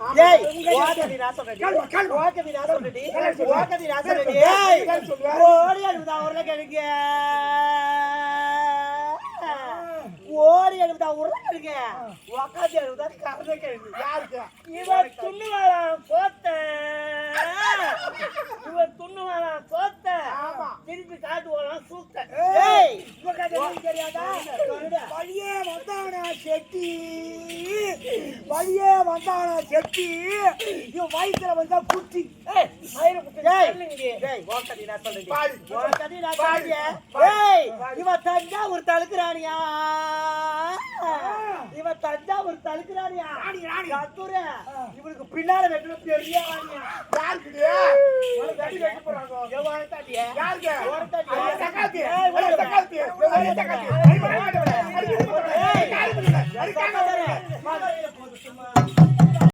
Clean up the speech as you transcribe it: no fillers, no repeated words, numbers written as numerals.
ஏய் ஓகதி நான் சொல்றேன் ஓகதி நான் சொல்றேன் ஏய் ஓடி அழுதா ஊர்ல கேளுங்க ஓடி அழுதா ஊர்ல கேளுங்க உக்காதி அழுதா கறந்து கேளுங்க யாருக்கு இவன் துண்ணுவாளாம் சோத்த இவன் துண்ணுவாளாம் சோத்த ஆமா திருப்பி காட்டுவாளாம் சூத்த ஏய் இவ கதை தெரியாதா வழியே வந்தானா செட்டி வழியே வந்தானா செட்டி இவன் வயித்துல வந்தா குட்டி ஏய் மயிர குட்டி ஏய் ஓகதி நான் சொல்றேன் ஓகதி நான் சொல்றேன் ஏய் இவ தஞ்சாவூர் தழுக்குறானியா இவ தஞ்சாவூர் தழுக்குறானியா ராணி கத்துற இவனுக்கு பின்னால வெட்டற பெரிய ராணியா யாருக்கு ஒரு தடி வெட்ட போறாங்க எவ்வளவு தடியா யாருக்கு ஒரு தடி தக்காத்தி ஏய் ஒரு தக்காத்தி ஏய் தக்காத்தி ஏய்